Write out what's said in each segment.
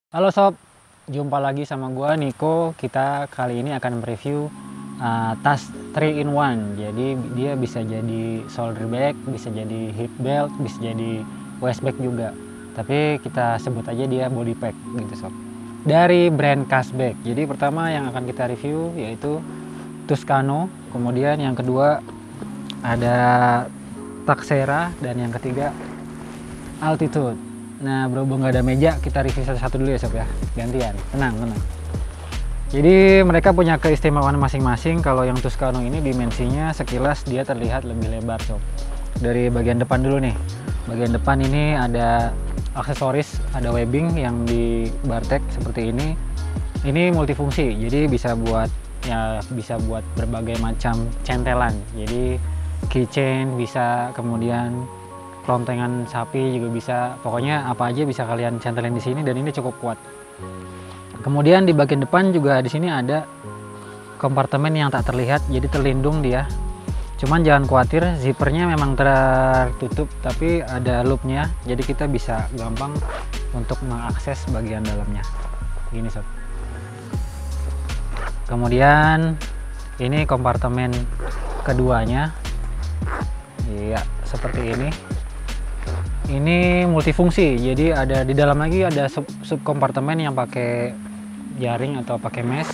Halo sob, jumpa lagi sama gua Niko. Kita kali ini akan mereview tas 3 in 1. Jadi dia bisa jadi shoulder bag, bisa jadi hip belt, bisa jadi waist bag juga. Tapi kita sebut aja dia body pack gitu sob. Dari brand Kasbag. Jadi pertama yang akan kita review yaitu Tuscano. Kemudian yang kedua ada Taxera dan yang ketiga Altitude. Nah, berhubung nggak ada meja, kita review satu-satu dulu ya sob ya, gantian, tenang. Jadi mereka punya keistimewaan masing-masing. Kalau yang Tuscano ini dimensinya sekilas dia terlihat lebih lebar sob. Dari bagian depan dulu nih, bagian depan ini ada aksesoris, ada webbing yang di bartek seperti ini. Ini multifungsi, jadi bisa buat berbagai macam centelan. Jadi keychain bisa, kemudian kelontengan sapi juga bisa, pokoknya apa aja bisa kalian centelin di sini dan ini cukup kuat. Kemudian di bagian depan juga di sini ada kompartemen yang tak terlihat, jadi terlindung dia. Cuman jangan khawatir, zippernya memang tertutup tapi ada loopnya, jadi kita bisa gampang untuk mengakses bagian dalamnya. Gini sob. Kemudian ini kompartemen keduanya, iya seperti ini. Ini multifungsi, jadi ada di dalam lagi ada sub kompartemen yang pakai jaring atau pakai mesh.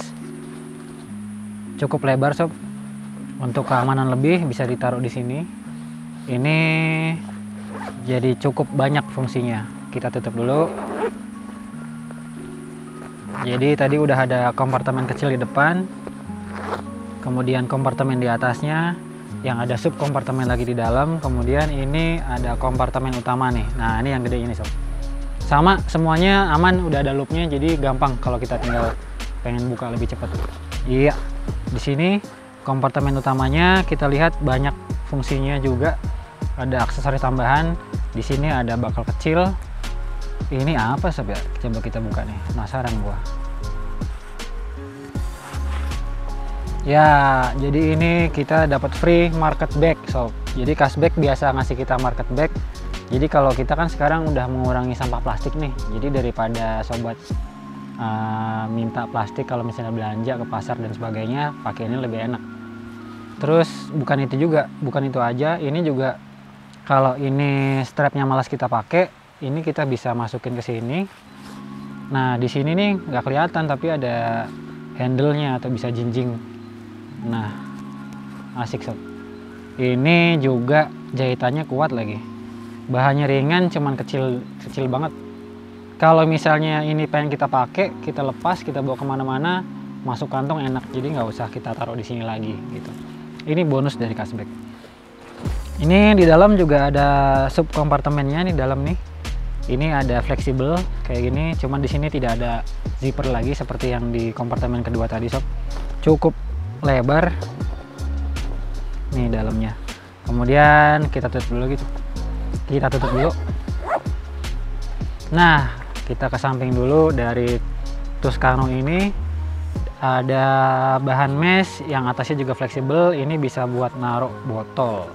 Cukup lebar sob. Untuk keamanan lebih bisa ditaruh di sini. Ini jadi cukup banyak fungsinya. Kita tutup dulu. Jadi tadi udah ada kompartemen kecil di depan, kemudian kompartemen di atasnya, yang ada sub kompartemen lagi di dalam, kemudian ini ada kompartemen utama nih. Nah ini yang gede ini sob. Sama semuanya aman, udah ada loopnya, jadi gampang kalau kita tinggal pengen buka lebih cepat. Iya, di sini kompartemen utamanya kita lihat banyak fungsinya juga. Ada aksesoris tambahan. Di sini ada bakal kecil. Ini apa sob ya? Coba kita buka nih. Penasaran gua. Ya, jadi ini kita dapat free market bag sob. Jadi Kasbag biasa ngasih kita market bag. Jadi kalau kita kan sekarang udah mengurangi sampah plastik nih. Jadi daripada sobat minta plastik kalau misalnya belanja ke pasar dan sebagainya, pakai ini lebih enak. Terus bukan itu aja. Ini juga kalau ini strapnya malas kita pakai, ini kita bisa masukin ke sini. Nah di sini nih nggak kelihatan tapi ada handle-nya atau bisa jinjing. Nah asik sob. Ini juga jahitannya kuat lagi, bahannya ringan, cuman kecil banget. Kalau misalnya ini pengen kita pakai, kita lepas, kita bawa kemana-mana, masuk kantong enak, jadi nggak usah kita taruh di sini lagi gitu. Ini bonus dari Kasbag. Ini di dalam juga ada sub kompartemennya di dalam nih. Ini ada fleksibel kayak gini, cuman di sini tidak ada zipper lagi seperti yang di kompartemen kedua tadi sob. Cukup lebar nih dalamnya. Kemudian kita tutup dulu gitu. Nah, kita ke samping dulu. Dari Tuscano ini ada bahan mesh yang atasnya juga fleksibel. Ini bisa buat naruh botol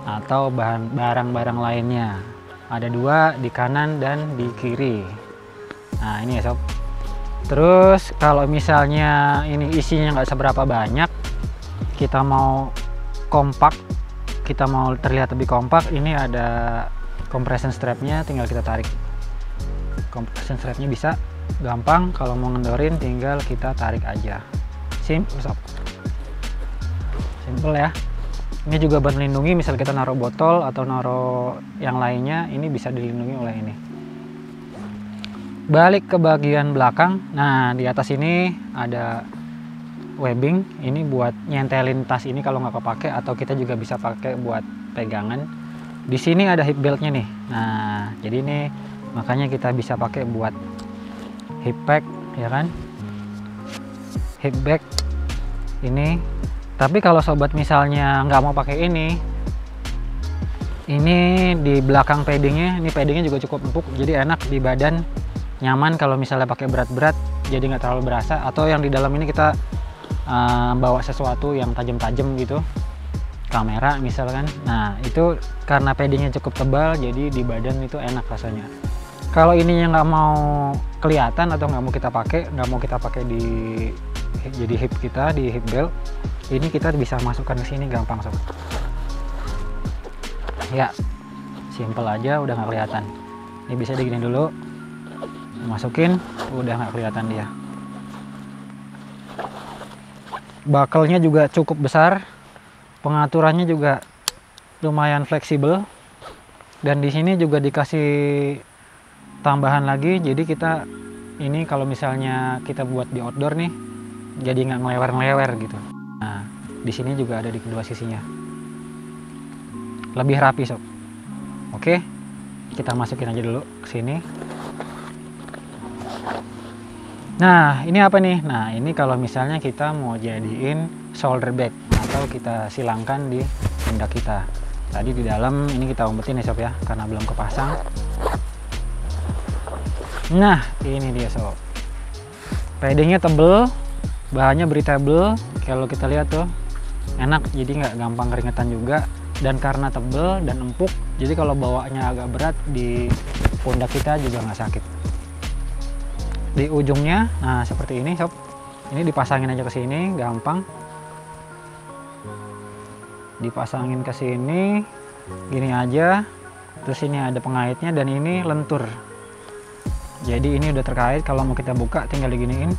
atau barang-barang lainnya. Ada dua di kanan dan di kiri. Nah ini ya sob. Terus kalau misalnya ini isinya nggak seberapa banyak, kita mau kompak, kita mau terlihat lebih kompak, ini ada compression strapnya, tinggal kita tarik. Compression strapnya bisa gampang, kalau mau ngendorin tinggal kita tarik aja. Simple sob. Simple ya. Ini juga buat melindungi, misal kita naruh botol atau naruh yang lainnya, ini bisa dilindungi oleh ini. Balik ke bagian belakang. Nah di atas ini ada webbing, ini buat nyentelin tas ini kalau nggak kepake, atau kita juga bisa pakai buat pegangan. Di sini ada hip beltnya nih. Nah jadi ini makanya kita bisa pakai buat hip pack ya kan, hip bag ini. Tapi kalau sobat misalnya nggak mau pakai ini di belakang paddingnya, ini paddingnya juga cukup empuk, jadi enak di badan, nyaman kalau misalnya pakai berat-berat, jadi nggak terlalu berasa. Atau yang di dalam ini kita bawa sesuatu yang tajam-tajam gitu, kamera misalkan. Nah itu karena paddingnya cukup tebal, jadi di badan itu enak rasanya. Kalau ininya nggak mau kelihatan atau nggak mau kita pakai di jadi hip kita di hip belt, ini kita bisa masukkan ke sini gampang sob. Ya, simple aja, udah nggak kelihatan. Ini bisa digini dulu, masukin, udah nggak kelihatan dia. Buckle-nya juga cukup besar, pengaturannya juga lumayan fleksibel, dan di sini juga dikasih tambahan lagi. Jadi kita ini kalau misalnya kita buat di outdoor nih, jadi nggak ngelewer-ngelewer gitu. Nah, di sini juga ada di kedua sisinya, lebih rapi sob. Oke, kita masukin aja dulu ke sini. Nah, ini apa nih? Nah, ini kalau misalnya kita mau jadiin shoulder bag atau kita silangkan di pundak kita. Tadi di dalam ini kita umpetin ya sob ya, karena belum kepasang. Nah, ini dia sob. Paddingnya tebel, bahannya breathable. Kalau kita lihat tuh enak, jadi nggak gampang keringetan juga. Dan karena tebel dan empuk, jadi kalau bawanya agak berat di pundak kita juga nggak sakit. Di ujungnya, nah seperti ini sob. Ini dipasangin aja ke sini, gampang. Dipasangin ke sini, gini aja. Terus ini ada pengaitnya dan ini lentur. Jadi ini udah terkait, kalau mau kita buka tinggal diginiin.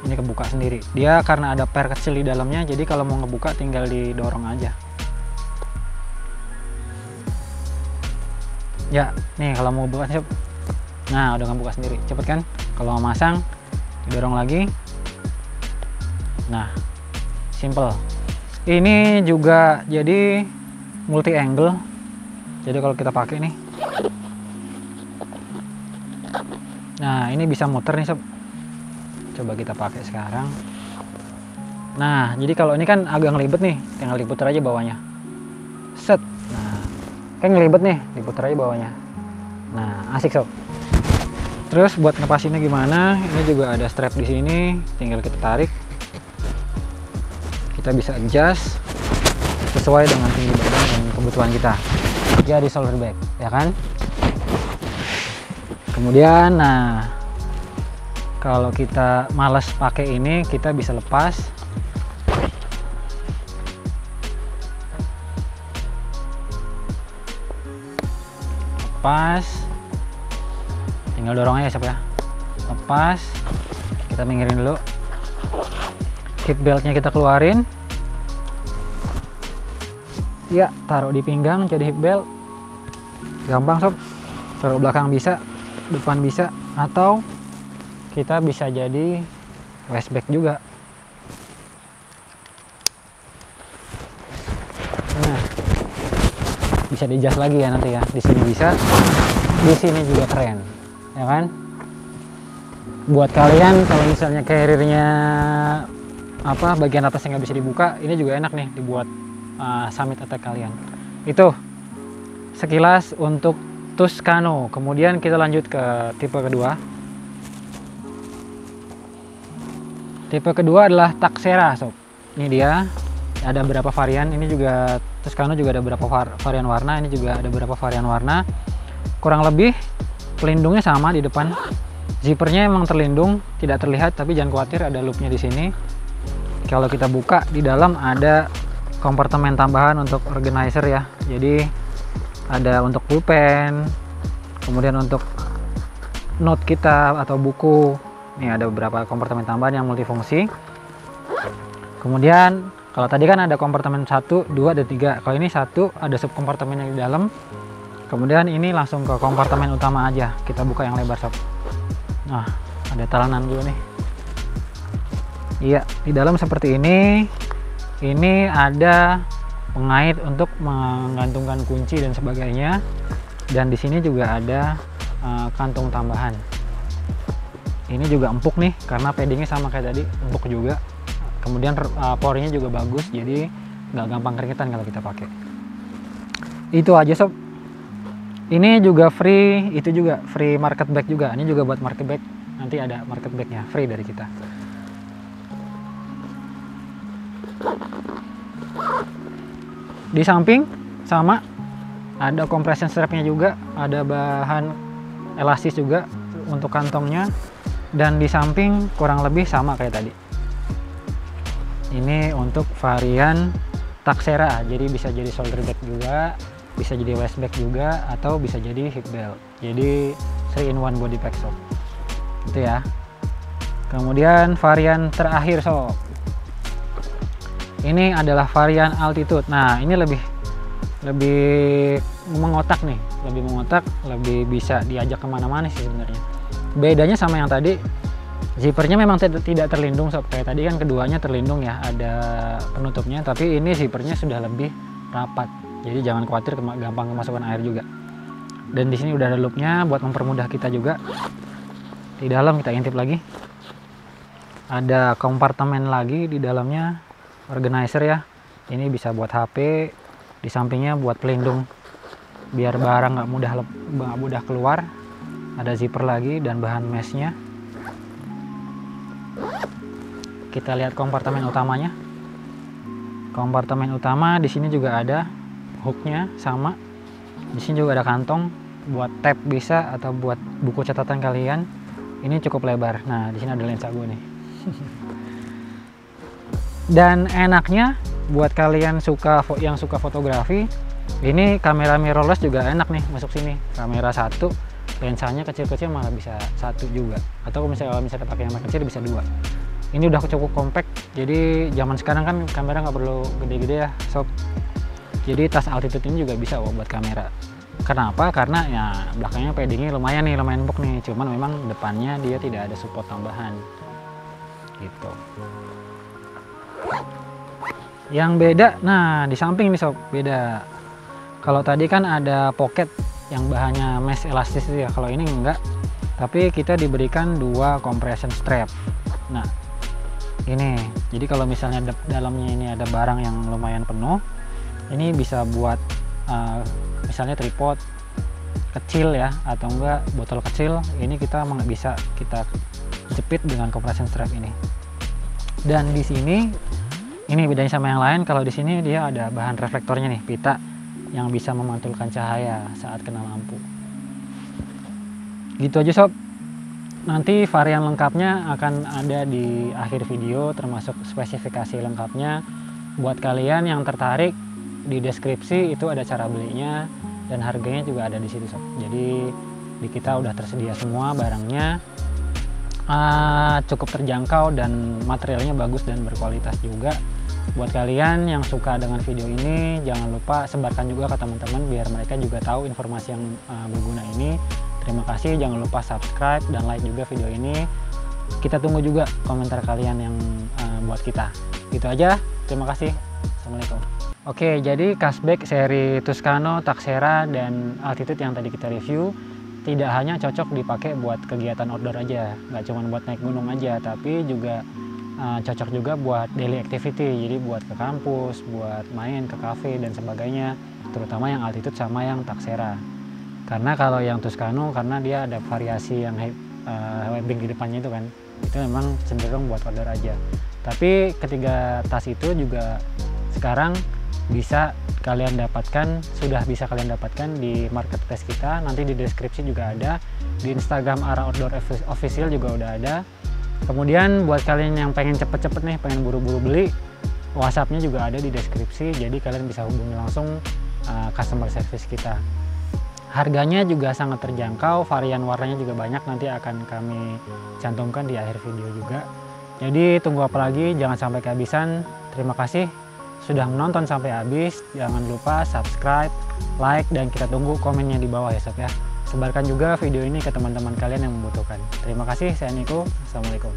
Ini kebuka sendiri. Dia karena ada per kecil di dalamnya, jadi kalau mau ngebuka tinggal didorong aja. Ya, nih kalau mau buka sob. Nah, udah ngebuka sendiri, cepet kan? Kalau mau masang, didorong lagi. Nah, simple. Ini juga jadi multi angle. Jadi kalau kita pakai nih, nah ini bisa muter nih sob. Coba kita pakai sekarang. Nah, jadi kalau ini kan agak ngelibet nih, tinggal diputar aja bawahnya. Set. Nah, kan ngelibet nih, diputar aja bawahnya. Nah, asik sob. Terus buat ngepasinnya gimana? Ini juga ada strap di sini, tinggal kita tarik. Kita bisa adjust sesuai dengan tinggi badan dan kebutuhan kita. Jadi shoulder bag, ya kan? Kemudian, nah kalau kita males pakai ini, kita bisa lepas. Lepas. Tinggal dorong aja sob ya. Lepas. Kita minggirin dulu. Hip beltnya kita keluarin. Ya, taruh di pinggang jadi hip belt. Gampang sob. Taruh belakang bisa, depan bisa, atau kita bisa jadi waistbag juga. Nah, bisa di-adjust lagi ya nanti ya. Di sini bisa, di sini juga keren, ya kan? Buat kalian kalau misalnya carrier-nya apa bagian atasnya nggak bisa dibuka, ini juga enak nih dibuat summit attack kalian. Itu sekilas untuk Tuscano. Kemudian kita lanjut ke tipe kedua. Tipe kedua adalah Taxera sob. Ini dia, ada beberapa varian. Ini juga Tuscano juga ada beberapa varian warna. Ini juga ada beberapa varian warna. Kurang lebih pelindungnya sama di depan. Zippernya emang terlindung, tidak terlihat, tapi jangan khawatir, ada loopnya di sini. Kalau kita buka, di dalam ada kompartemen tambahan untuk organizer ya. Jadi ada untuk pulpen, kemudian untuk note kita atau buku. Ini ada beberapa kompartemen tambahan yang multifungsi. Kemudian kalau tadi kan ada kompartemen 1, 2, dan 3. Kalau ini 1, ada sub kompartemen yang di dalam. Kemudian ini langsung ke kompartemen utama aja. Kita buka yang lebar sob. Nah, ada talanan dulu nih. Iya, di dalam seperti ini. Ini ada pengait untuk menggantungkan kunci dan sebagainya. Dan di sini juga ada kantung tambahan. Ini juga empuk nih, karena paddingnya sama kayak tadi, empuk juga. Kemudian porinya juga bagus, jadi nggak gampang keringetan kalau kita pakai. Itu aja sob. Ini juga free, itu juga free market bag juga. Ini juga buat market bag, nanti ada market bagnya free dari kita. Di samping sama Ada compression strapnya juga, ada bahan elastis juga untuk kantongnya, dan di samping kurang lebih sama kayak tadi. Ini untuk varian Taxera, jadi bisa jadi shoulder bag juga, bisa jadi waist bag juga, atau bisa jadi hip belt. Jadi 3-in-1 body pack sob. Itu ya. Kemudian varian terakhir sob. Ini adalah varian altitude. Nah, ini lebih mengotak nih, lebih bisa diajak kemana-mana sih sebenarnya. Bedanya sama yang tadi, zippernya memang tidak terlindung sob. Kayak tadi kan keduanya terlindung ya, ada penutupnya, tapi ini zippernya sudah lebih rapat. Jadi jangan khawatir gampang kemasukan air juga. Dan di sini udah ada loopnya buat mempermudah kita juga. Di dalam kita intip lagi. Ada kompartemen lagi di dalamnya, organizer ya. Ini bisa buat HP. Di sampingnya buat pelindung biar barang nggak mudah keluar. Ada zipper lagi dan bahan meshnya. Kita lihat kompartemen utamanya. Kompartemen utama di sini juga ada hooknya sama. Di sini juga ada kantong buat tab bisa atau buat buku catatan kalian. Ini cukup lebar. Nah, di sini ada lensa gue nih. Dan enaknya buat kalian yang suka fotografi, ini kamera mirrorless juga enak nih masuk sini. Kamera satu, lensanya kecil-kecil malah bisa satu juga. Atau kalau misalnya pakai yang kecil bisa dua. Ini udah cukup compact. Jadi zaman sekarang kan kamera nggak perlu gede-gede ya sob. Jadi tas altitude ini juga bisa buat kamera. Kenapa? Karena ya belakangnya paddingnya lumayan empuk nih. Cuman memang depannya dia tidak ada support tambahan. Gitu. Yang beda, nah di samping nih sob, beda. Kalau tadi kan ada pocket yang bahannya mesh elastis ya, kalau ini enggak. Tapi kita diberikan 2 compression strap. Nah, ini. Jadi kalau misalnya dalamnya ini ada barang yang lumayan penuh, ini bisa buat misalnya tripod kecil ya, atau enggak botol kecil. Ini kita bisa kita jepit dengan compression strap ini. Dan di sini ini bedanya sama yang lain, kalau di sini dia ada bahan reflektornya nih, pita yang bisa memantulkan cahaya saat kena lampu. Gitu aja sob. Nanti varian lengkapnya akan ada di akhir video, termasuk spesifikasi lengkapnya. Buat kalian yang tertarik, di deskripsi itu ada cara belinya dan harganya juga ada di situ sob. Jadi di kita udah tersedia semua barangnya. Cukup terjangkau dan materialnya bagus dan berkualitas juga. Buat kalian yang suka dengan video ini, jangan lupa sebarkan juga ke teman-teman biar mereka juga tahu informasi yang berguna ini. Terima kasih, jangan lupa subscribe dan like juga video ini. Kita tunggu juga komentar kalian yang buat kita. Gitu aja, terima kasih. Assalamualaikum. Oke, jadi cashback seri Tuscano, Taxera, dan Altitude yang tadi kita review tidak hanya cocok dipakai buat kegiatan outdoor aja, nggak cuma buat naik gunung aja, tapi juga cocok juga buat daily activity, jadi buat ke kampus, buat main ke cafe dan sebagainya, terutama yang Altitude sama yang Taxera. Karena kalau yang Tuscano, karena dia ada variasi yang webbing di depannya itu kan, itu memang cenderung buat outdoor aja. Tapi ketiga tas itu juga sekarang sudah bisa kalian dapatkan di marketplace kita. Nanti di deskripsi juga ada, di Instagram Ara Outdoor Official juga udah ada. Kemudian buat kalian yang pengen cepet-cepet nih, pengen buru-buru beli, WhatsAppnya juga ada di deskripsi, jadi kalian bisa hubungi langsung customer service kita. Harganya juga sangat terjangkau, varian warnanya juga banyak, nanti akan kami cantumkan di akhir video juga. Jadi tunggu apa lagi, jangan sampai kehabisan. Terima kasih sudah menonton sampai habis. Jangan lupa subscribe, like, dan kita tunggu komennya di bawah ya sob ya. Sebarkan juga video ini ke teman-teman kalian yang membutuhkan. Terima kasih, saya Niko. Assalamualaikum.